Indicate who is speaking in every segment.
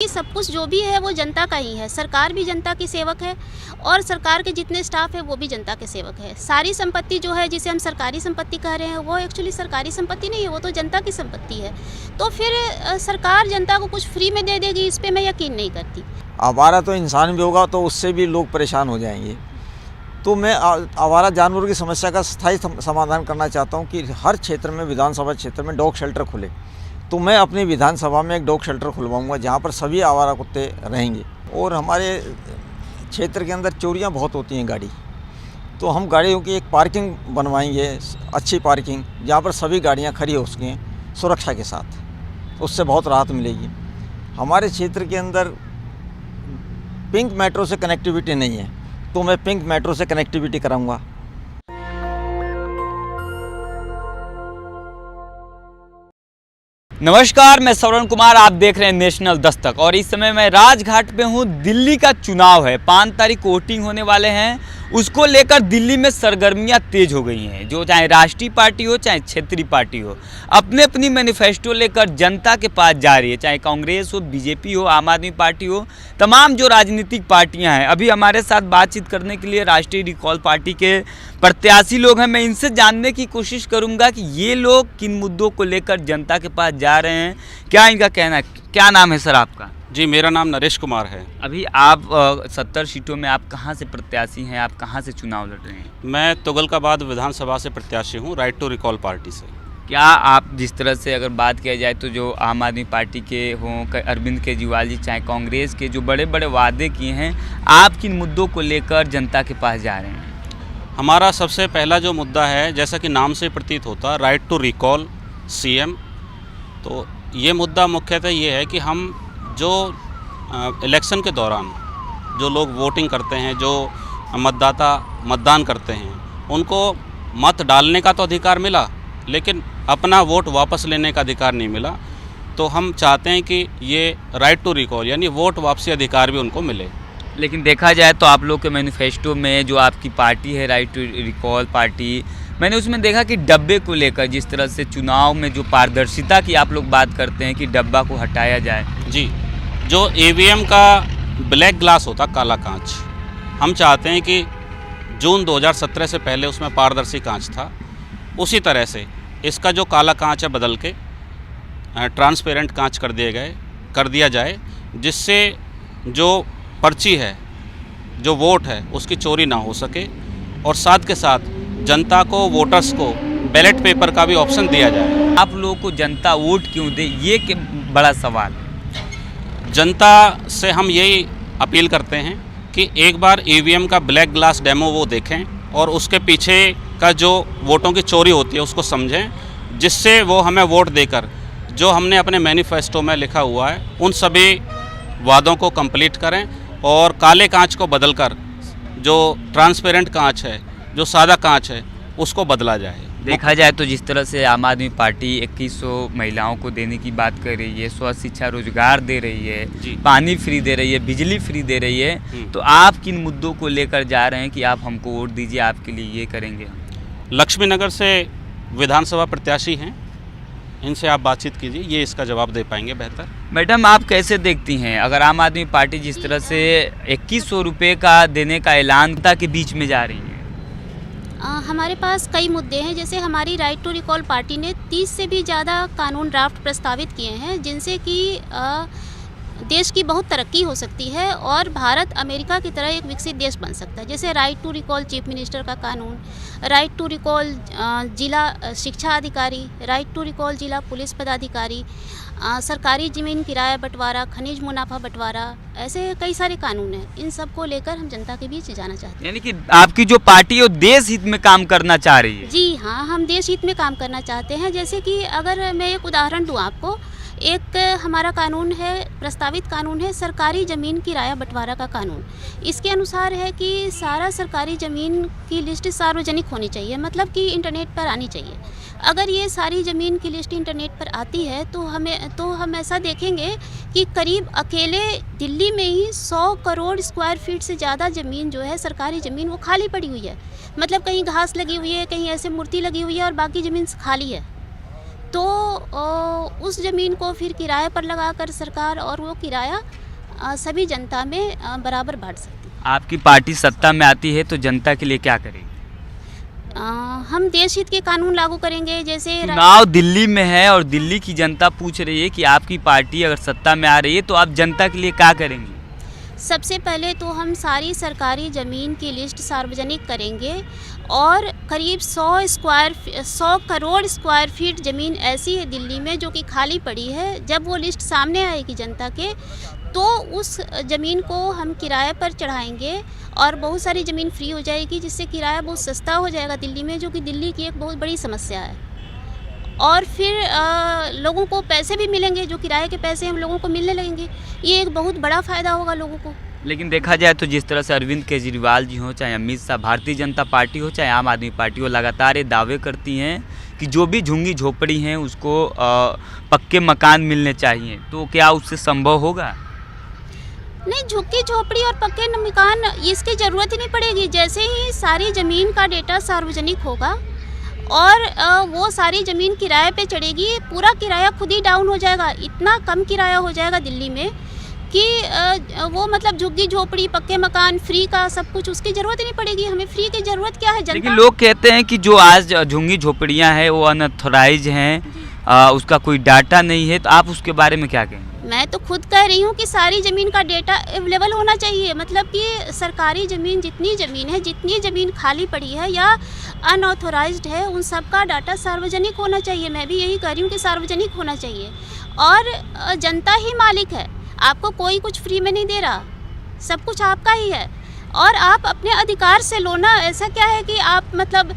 Speaker 1: कि सब कुछ जो भी है वो जनता का ही है। सरकार भी जनता की सेवक है और सरकार के जितने स्टाफ है वो भी जनता के सेवक है। सारी संपत्ति जो है जिसे हम सरकारी संपत्ति कह रहे हैं वो एक्चुअली सरकारी संपत्ति नहीं है, वो तो जनता की संपत्ति है। तो फिर सरकार जनता को कुछ फ्री में दे देगी, इस पर मैं यकीन नहीं करती।
Speaker 2: आवारा तो इंसान भी होगा तो उससे भी लोग परेशान हो जाएंगे। तो मैं आवारा जानवरों की समस्या का स्थायी समाधान करना चाहता हूँ कि हर क्षेत्र में, विधानसभा क्षेत्र में डॉग शेल्टर खुले। तो मैं अपनी विधानसभा में एक डॉग शेल्टर खुलवाऊंगा जहाँ पर सभी आवारा कुत्ते रहेंगे। और हमारे क्षेत्र के अंदर चोरियाँ बहुत होती हैं गाड़ी, तो हम गाड़ियों की एक पार्किंग बनवाएंगे, अच्छी पार्किंग जहाँ पर सभी गाड़ियाँ खड़ी हो सकें सुरक्षा के साथ। उससे बहुत राहत मिलेगी। हमारे क्षेत्र के अंदर पिंक मेट्रो से कनेक्टिविटी नहीं है, तो मैं पिंक मेट्रो से कनेक्टिविटी कराऊंगा।
Speaker 3: नमस्कार, मैं श्रवण कुमार, आप देख रहे हैं नेशनल दस्तक। और इस समय मैं राजघाट पे हूँ। दिल्ली का चुनाव है, 5 तारीख को वोटिंग होने वाले हैं। उसको लेकर दिल्ली में सरगर्मियाँ तेज हो गई हैं। जो चाहे राष्ट्रीय पार्टी हो चाहे क्षेत्रीय पार्टी हो, अपने अपनी मैनिफेस्टो लेकर जनता के पास जा रही है। चाहे कांग्रेस हो, बीजेपी हो, आम आदमी पार्टी हो, तमाम जो राजनीतिक पार्टियां हैं। अभी हमारे साथ बातचीत करने के लिए राष्ट्रीय रिकॉल पार्टी के प्रत्याशी लोग हैं। मैं इनसे जानने की कोशिश करूंगा कि ये लोग किन मुद्दों को लेकर जनता के पास जा रहे हैं, क्या इनका कहना है। क्या नाम है सर आपका?
Speaker 4: जी, मेरा नाम नरेश कुमार है।
Speaker 3: अभी आप 70 सीटों में आप कहाँ से प्रत्याशी हैं, आप कहाँ से चुनाव लड़ रहे हैं?
Speaker 4: मैं तुगलकाबाद विधानसभा से प्रत्याशी हूँ, राइट टू रिकॉल पार्टी से।
Speaker 3: क्या आप जिस तरह से अगर बात किया जाए तो जो आम आदमी पार्टी के हों, अरविंद केजरीवाल जी, चाहे कांग्रेस के जो बड़े बड़े वादे किए हैं, आप किन मुद्दों को लेकर जनता के पास जा रहे हैं?
Speaker 4: हमारा सबसे पहला जो मुद्दा है, जैसा कि नाम से प्रतीत होता, राइट टू रिकॉल सीएम। तो ये मुद्दा मुख्यतः ये है कि हम जो इलेक्शन के दौरान जो लोग वोटिंग करते हैं, जो मतदान करते हैं, उनको मत डालने का तो अधिकार मिला, लेकिन अपना वोट वापस लेने का अधिकार नहीं मिला। तो हम चाहते हैं कि ये राइट टू रिकॉल यानी वोट वापसी अधिकार भी उनको मिले।
Speaker 3: लेकिन देखा जाए तो आप लोग के मैनिफेस्टो में जो आपकी पार्टी है, राइट टू रिकॉल पार्टी, मैंने उसमें देखा कि डब्बे को लेकर जिस तरह से चुनाव में जो पारदर्शिता की आप लोग बात करते हैं कि डब्बा को हटाया जाए।
Speaker 4: जी, जो ईवीएम का ब्लैक ग्लास होता, काला कांच, हम चाहते हैं कि जून 2017 से पहले उसमें पारदर्शी कांच था, उसी तरह से इसका जो काला कांच है बदल के ट्रांसपेरेंट कांच कर दिया जाए, जिससे जो पर्ची है, जो वोट है, उसकी चोरी ना हो सके। और साथ के साथ जनता को, वोटर्स को बैलेट पेपर का भी ऑप्शन दिया जाए।
Speaker 3: आप लोगों को जनता वोट क्यों दे, ये बड़ा सवाल है।
Speaker 4: जनता से हम यही अपील करते हैं कि एक बार ईवीएम का ब्लैक ग्लास डेमो वो देखें और उसके पीछे का जो वोटों की चोरी होती है उसको समझें, जिससे वो हमें वोट देकर जो हमने अपने मैनिफेस्टो में लिखा हुआ है उन सभी वादों को कंप्लीट करें और काले कांच को बदलकर जो ट्रांसपेरेंट कांच है, जो सादा कांच है, उसको बदला जाए।
Speaker 3: देखा जाए तो जिस तरह से आम आदमी पार्टी 2100 महिलाओं को देने की बात कर रही है, स्वास्थ्य शिक्षा रोजगार दे रही है, पानी फ्री दे रही है, बिजली फ्री दे रही है, तो आप किन मुद्दों को लेकर जा रहे हैं कि आप हमको वोट दीजिए, आपके लिए ये करेंगे?
Speaker 4: लक्ष्मीनगर से विधानसभा प्रत्याशी हैं, इनसे आप बातचीत कीजिए, ये इसका जवाब दे पाएंगे बेहतर।
Speaker 3: मैडम, आप कैसे देखती हैं अगर आम आदमी पार्टी जिस तरह से 2100 रुपये का देने का ऐलान के बीच में जा रही है?
Speaker 1: हमारे पास कई मुद्दे हैं। जैसे हमारी राइट टू रिकॉल पार्टी ने 30 से भी ज़्यादा कानून ड्राफ्ट प्रस्तावित किए हैं, जिनसे कि देश की बहुत तरक्की हो सकती है और भारत अमेरिका की तरह एक विकसित देश बन सकता है। जैसे right to recall chief minister का कानून, राइट टू रिकॉल जिला शिक्षा अधिकारी, राइट टू रिकॉल जिला पुलिस पदाधिकारी, सरकारी ज़मीन किराया बंटवारा, खनिज मुनाफा बंटवारा, ऐसे कई सारे कानून हैं। इन सब को लेकर हम जनता के बीच जाना चाहते हैं।
Speaker 3: यानी कि आपकी जो पार्टी है वो देश हित में काम करना चाह रही है?
Speaker 1: जी हाँ, हम देश हित में काम करना चाहते हैं। जैसे कि अगर मैं एक उदाहरण दूँ आपको, एक हमारा कानून है, प्रस्तावित कानून है सरकारी ज़मीन किराया बंटवारा का कानून। इसके अनुसार है कि सारा सरकारी ज़मीन की लिस्ट सार्वजनिक होनी चाहिए, मतलब कि इंटरनेट पर आनी चाहिए। अगर ये सारी ज़मीन की लिस्ट इंटरनेट पर आती है तो हम ऐसा देखेंगे कि करीब अकेले दिल्ली में ही 100 करोड़ स्क्वायर फीट से ज़्यादा ज़मीन जो है, सरकारी ज़मीन, वो खाली पड़ी हुई है। मतलब कहीं घास लगी हुई है, कहीं ऐसे मूर्ति लगी हुई है और बाकी ज़मीन खाली है। तो उस ज़मीन को फिर किराए पर लगाकर सरकार और वो किराया सभी जनता में बराबर बांट सकती है।
Speaker 3: आपकी पार्टी सत्ता में आती है तो जनता के लिए क्या करेगी?
Speaker 1: हम देश हित के कानून लागू करेंगे। जैसे
Speaker 3: चुनाव दिल्ली में है और दिल्ली की जनता पूछ रही है कि आपकी पार्टी अगर सत्ता में आ रही है तो आप जनता के लिए क्या करेंगी?
Speaker 1: सबसे पहले तो हम सारी सरकारी ज़मीन की लिस्ट सार्वजनिक करेंगे और करीब 100 करोड़ स्क्वायर फीट ज़मीन ऐसी है दिल्ली में जो कि खाली पड़ी है। जब वो लिस्ट सामने आएगी जनता के तो उस ज़मीन को हम किराए पर चढ़ाएंगे और बहुत सारी ज़मीन फ्री हो जाएगी, जिससे किराया बहुत सस्ता हो जाएगा दिल्ली में, जो कि दिल्ली की एक बहुत बड़ी समस्या है। और फिर लोगों को पैसे भी मिलेंगे, जो किराए के पैसे हम लोगों को मिलने लगेंगे। ये एक बहुत बड़ा फ़ायदा होगा लोगों को।
Speaker 3: लेकिन देखा जाए तो जिस तरह से अरविंद केजरीवाल जी हो, चाहे अमित शाह, भारतीय जनता पार्टी हो, चाहे आम आदमी पार्टी हो, लगातार ये दावे करती हैं कि जो भी झुग्गी झोपड़ी हैं उसको पक्के मकान मिलने चाहिए। तो क्या उससे संभव होगा?
Speaker 1: नहीं, झुग्गी झोपड़ी और पक्के मकान इसकी ज़रूरत ही नहीं पड़ेगी। जैसे ही सारी ज़मीन का डेटा सार्वजनिक होगा और वो सारी ज़मीन किराए पे चढ़ेगी, पूरा किराया खुद ही डाउन हो जाएगा। इतना कम किराया हो जाएगा दिल्ली में कि वो मतलब झुग्गी झोपड़ी, पक्के मकान, फ्री का सब कुछ, उसकी ज़रूरत ही नहीं पड़ेगी। हमें फ्री की ज़रूरत क्या है?
Speaker 3: लेकिन लोग कहते हैं कि जो आज झुग्गी झोपड़ियाँ हैं वो अनऑथराइज हैं, उसका कोई डाटा नहीं है, तो आप उसके बारे में क्या कहेंगे?
Speaker 1: मैं तो खुद कह रही हूँ कि सारी ज़मीन का डेटा अवेलेबल होना चाहिए। मतलब कि सरकारी ज़मीन, जितनी ज़मीन है, जितनी ज़मीन खाली पड़ी है या अनऑथराइज्ड है, उन सब का डाटा सार्वजनिक होना चाहिए। मैं भी यही कह रही हूँ कि सार्वजनिक होना चाहिए। और जनता ही मालिक है, आपको कोई कुछ फ्री में नहीं दे रहा, सब कुछ आपका ही है। और आप अपने अधिकार से लो ना। ऐसा क्या है कि आप मतलब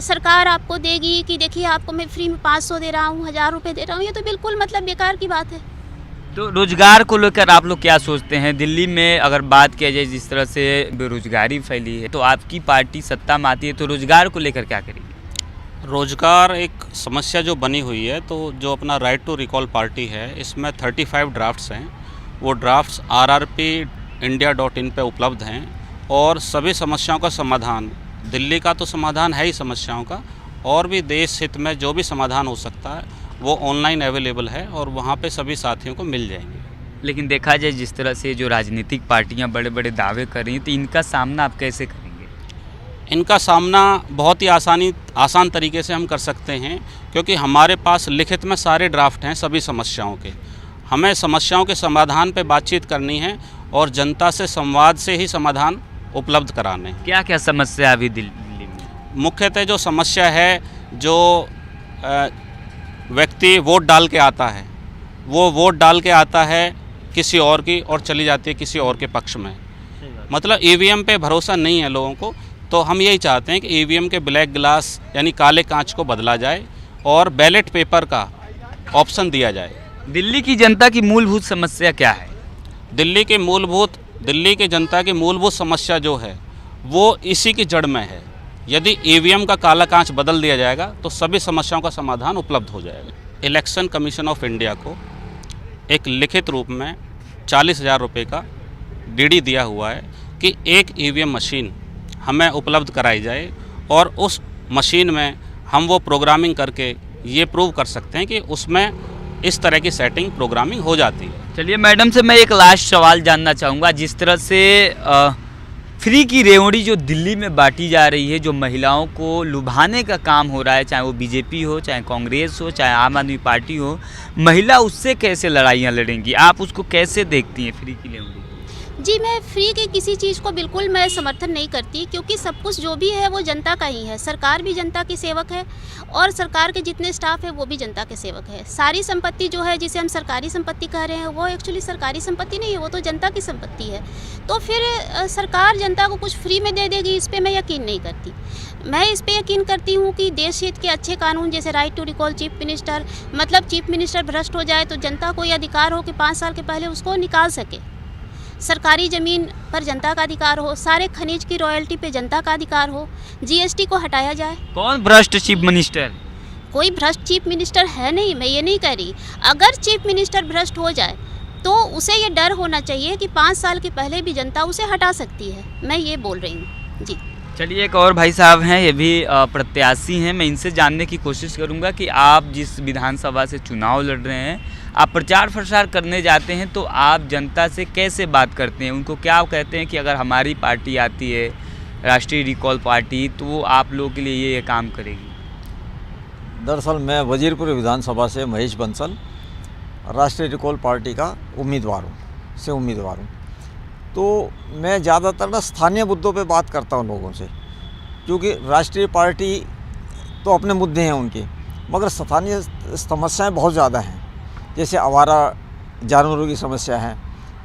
Speaker 1: सरकार आपको देगी कि देखिए आपको मैं फ्री में 500 दे रहा हूँ, 1000 रुपये दे रहा हूँ। ये तो बिल्कुल मतलब बेकार की बात है।
Speaker 3: तो रोजगार को लेकर आप लोग क्या सोचते हैं? दिल्ली में अगर बात किया जाए जिस तरह से बेरोजगारी फैली है, तो आपकी पार्टी सत्ता में आती है तो रोजगार को लेकर क्या करेगी?
Speaker 4: रोजगार एक समस्या जो बनी हुई है, तो जो अपना राइट टू रिकॉल पार्टी है, इसमें 35 ड्राफ्ट्स हैं। वो ड्राफ्ट्स rrpindia.in पे उपलब्ध हैं और सभी समस्याओं का समाधान, दिल्ली का तो समाधान है ही समस्याओं का, और भी देश हित में जो भी समाधान हो सकता है वो ऑनलाइन अवेलेबल है और वहाँ पे सभी साथियों को मिल जाएंगे।
Speaker 3: लेकिन देखा जाए जिस तरह से जो राजनीतिक पार्टियां बड़े बड़े दावे कर रही हैं, तो इनका सामना आप कैसे करेंगे?
Speaker 4: इनका सामना बहुत ही आसान तरीके से हम कर सकते हैं, क्योंकि हमारे पास लिखित में सारे ड्राफ्ट हैं सभी समस्याओं के। हमें समस्याओं के समाधान पे बातचीत करनी है और जनता से संवाद से ही समाधान उपलब्ध कराने हैं।
Speaker 3: क्या क्या समस्या अभी दिल्ली में?
Speaker 4: मुख्यतः जो समस्या है, जो व्यक्ति वोट डाल के आता है, वो वोट डाल के आता है किसी और की और चली जाती है किसी और के पक्ष में। मतलब ईवीएम पे भरोसा नहीं है लोगों को। तो हम यही चाहते हैं कि ईवीएम के ब्लैक ग्लास यानी काले कांच को बदला जाए और बैलेट पेपर का ऑप्शन दिया जाए।
Speaker 3: दिल्ली की जनता की मूलभूत समस्या क्या है?
Speaker 4: दिल्ली की जनता की मूलभूत समस्या जो है वो इसी की जड़ में है। यदि ईवीएम का काला कांच बदल दिया जाएगा तो सभी समस्याओं का समाधान उपलब्ध हो जाएगा। इलेक्शन कमीशन ऑफ इंडिया को एक लिखित रूप में 40,000 रुपये का डीडी दिया हुआ है कि एक ईवीएम मशीन हमें उपलब्ध कराई जाए और उस मशीन में हम वो प्रोग्रामिंग करके ये प्रूव कर सकते हैं कि उसमें इस तरह की सेटिंग प्रोग्रामिंग हो जाती है।
Speaker 3: चलिए मैडम से मैं एक लास्ट सवाल जानना चाहूँगा। जिस तरह से फ्री की रेवड़ी जो दिल्ली में बांटी जा रही है, जो महिलाओं को लुभाने का काम हो रहा है, चाहे वो बीजेपी हो, चाहे कांग्रेस हो, चाहे आम आदमी पार्टी हो, महिला उससे कैसे लड़ाइयाँ लड़ेंगी? आप उसको कैसे देखती हैं फ्री की रेवड़ी?
Speaker 1: जी, मैं फ्री की किसी चीज़ को बिल्कुल मैं समर्थन नहीं करती, क्योंकि सब कुछ जो भी है वो जनता का ही है। सरकार भी जनता की सेवक है और सरकार के जितने स्टाफ है वो भी जनता के सेवक है। सारी संपत्ति जो है, जिसे हम सरकारी संपत्ति कह रहे हैं, वो एक्चुअली सरकारी संपत्ति नहीं है, वो तो जनता की संपत्ति है। तो फिर सरकार जनता को कुछ फ्री में दे देगी, इस पर मैं यकीन नहीं करती। मैं इस पे यकीन करती हूँ कि देश हित के अच्छे कानून, जैसे right to recall chief minister, मतलब चीफ मिनिस्टर भ्रष्ट हो जाए तो जनता को ये अधिकार हो कि 5 साल के पहले उसको निकाल सके। सरकारी ज़मीन पर जनता का अधिकार हो, सारे खनिज की रॉयल्टी पे जनता का अधिकार हो, जीएसटी को हटाया जाए।
Speaker 3: कौन भ्रष्ट चीफ मिनिस्टर?
Speaker 1: कोई भ्रष्ट चीफ मिनिस्टर है नहीं, मैं ये नहीं कह रही। अगर चीफ मिनिस्टर भ्रष्ट हो जाए तो उसे ये डर होना चाहिए कि 5 साल के पहले भी जनता उसे हटा सकती है। मैं ये बोल रही हूँ जी।
Speaker 3: चलिए, एक और भाई साहब हैं, ये भी प्रत्याशी हैं। मैं इनसे जानने की कोशिश करूंगा कि आप जिस विधानसभा से चुनाव लड़ रहे हैं, आप प्रचार प्रसार करने जाते हैं तो आप जनता से कैसे बात करते हैं? उनको क्या कहते हैं कि अगर हमारी पार्टी आती है, राष्ट्रीय रिकॉल पार्टी, तो वो आप लोगों के लिए ये काम करेगी?
Speaker 2: दरअसल मैं वजीरपुर विधानसभा से महेश बंसल राष्ट्रीय रिकॉल पार्टी का उम्मीदवार हूँ। तो मैं ज़्यादातर ना स्थानीय मुद्दों पे बात करता हूँ लोगों से, क्योंकि राष्ट्रीय पार्टी तो अपने मुद्दे हैं उनके, मगर स्थानीय समस्याएं बहुत ज़्यादा हैं। जैसे आवारा जानवरों की समस्या है,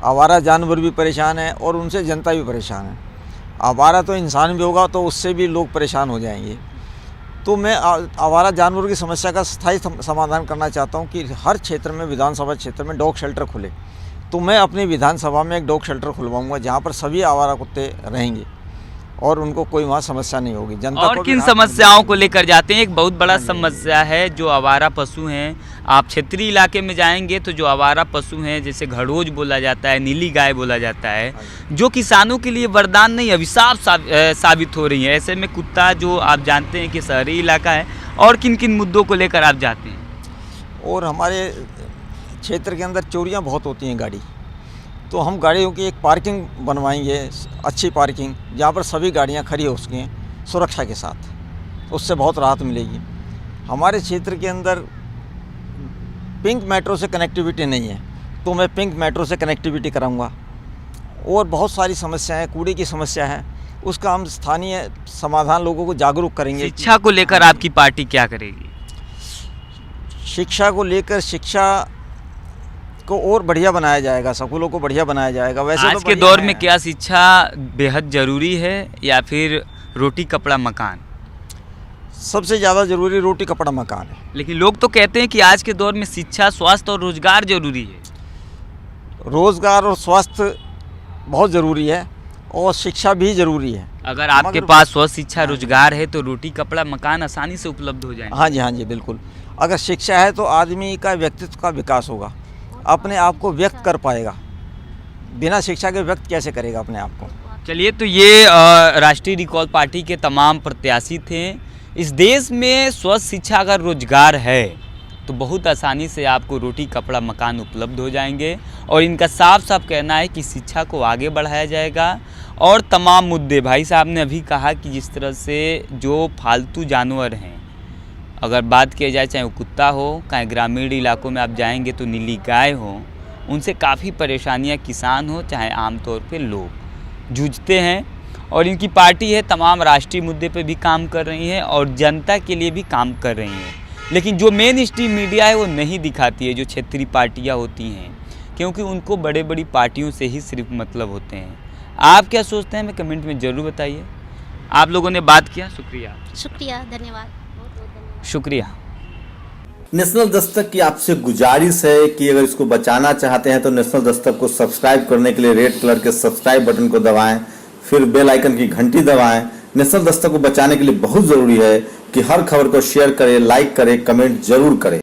Speaker 2: आवारा जानवर भी परेशान है और उनसे जनता भी परेशान है। आवारा तो इंसान भी होगा तो उससे भी लोग परेशान हो जाएंगे। तो मैं आवारा जानवरों की समस्या का स्थायी समाधान करना चाहता हूँ कि हर क्षेत्र में, विधानसभा क्षेत्र में डॉग शेल्टर खुले। तो मैं अपनी विधानसभा में एक डॉग शेल्टर खुलवाऊंगा जहाँ पर सभी आवारा कुत्ते रहेंगे और उनको कोई वहाँ समस्या नहीं होगी। जनता
Speaker 3: और
Speaker 2: को
Speaker 3: किन समस्याओं को लेकर जाते हैं? एक बहुत बड़ा समस्या है जो आवारा पशु हैं। आप क्षेत्रीय इलाके में जाएंगे तो जो आवारा पशु हैं, जैसे घड़ोज बोला जाता है, नीली गाय बोला जाता है, जो किसानों के लिए वरदान नहीं, अभिशाप साबित हो रही है। ऐसे में कुत्ता, जो आप जानते हैं कि शहरी इलाका है, और किन किन मुद्दों को लेकर आप जाते हैं?
Speaker 2: और हमारे क्षेत्र के अंदर चोरियां बहुत होती हैं गाड़ी, तो हम गाड़ियों की एक पार्किंग बनवाएंगे, अच्छी पार्किंग, जहाँ पर सभी गाड़ियाँ खड़ी हो सकें सुरक्षा के साथ। उससे बहुत राहत मिलेगी। हमारे क्षेत्र के अंदर पिंक मेट्रो से कनेक्टिविटी नहीं है, तो मैं पिंक मेट्रो से कनेक्टिविटी कराऊंगा। और बहुत सारी समस्याएं, कूड़े की समस्या है, उसका हम स्थानीय समाधान लोगों को जागरूक करेंगे।
Speaker 3: शिक्षा को लेकर आपकी पार्टी क्या करेगी?
Speaker 2: शिक्षा को लेकर, शिक्षा को और बढ़िया बनाया जाएगा, स्कूलों को बढ़िया बनाया जाएगा। वैसे
Speaker 3: आज
Speaker 2: तो
Speaker 3: के दौर में क्या शिक्षा बेहद ज़रूरी है या फिर रोटी कपड़ा मकान?
Speaker 2: सबसे ज़्यादा ज़रूरी रोटी कपड़ा मकान है।
Speaker 3: लेकिन लोग तो कहते हैं कि आज के दौर में शिक्षा, स्वास्थ्य और रोजगार जरूरी है।
Speaker 2: रोज़गार और स्वास्थ्य बहुत ज़रूरी है और शिक्षा भी ज़रूरी है।
Speaker 3: अगर आपके पास स्वस्थ शिक्षा, रोजगार है तो रोटी कपड़ा मकान आसानी से उपलब्ध हो जाएंगे।
Speaker 2: हाँ जी, बिल्कुल। अगर शिक्षा है तो आदमी का व्यक्तित्व का विकास होगा, अपने आप को व्यक्त कर पाएगा। बिना शिक्षा के व्यक्त कैसे करेगा अपने आप को?
Speaker 3: चलिए, तो ये राष्ट्रीय रिकॉल पार्टी के तमाम प्रत्याशी थे। इस देश में स्वस्थ शिक्षा, अगर रोजगार है तो बहुत आसानी से आपको रोटी कपड़ा मकान उपलब्ध हो जाएंगे। और इनका साफ साफ कहना है कि शिक्षा को आगे बढ़ाया जाएगा। और तमाम मुद्दे, भाई साहब ने अभी कहा कि जिस तरह से जो फालतू जानवर हैं, अगर बात किया जाए, चाहे वो कुत्ता हो, चाहे ग्रामीण इलाकों में आप जाएंगे तो नीली गाय हो, उनसे काफ़ी परेशानियां किसान हो, चाहे आमतौर पे लोग जूझते हैं। और इनकी पार्टी है, तमाम राष्ट्रीय मुद्दे पे भी काम कर रही है और जनता के लिए भी काम कर रही हैं। लेकिन जो मेन स्ट्रीम मीडिया है वो नहीं दिखाती है, जो क्षेत्रीय पार्टियाँ होती हैं, क्योंकि उनको बड़े बड़ी पार्टियों से ही सिर्फ मतलब होते हैं। आप क्या सोचते हैं, हमें कमेंट में ज़रूर बताइए। आप लोगों ने बात किया,
Speaker 1: शुक्रिया, धन्यवाद,
Speaker 3: शुक्रिया।
Speaker 5: नेशनल दस्तक की आपसे गुजारिश है कि अगर इसको बचाना चाहते हैं तो नेशनल दस्तक को सब्सक्राइब करने के लिए रेड कलर के सब्सक्राइब बटन को दबाएं, फिर बेल आइकन की घंटी दबाएं। नेशनल दस्तक को बचाने के लिए बहुत जरूरी है कि हर खबर को शेयर करें, लाइक करें, कमेंट जरूर करें।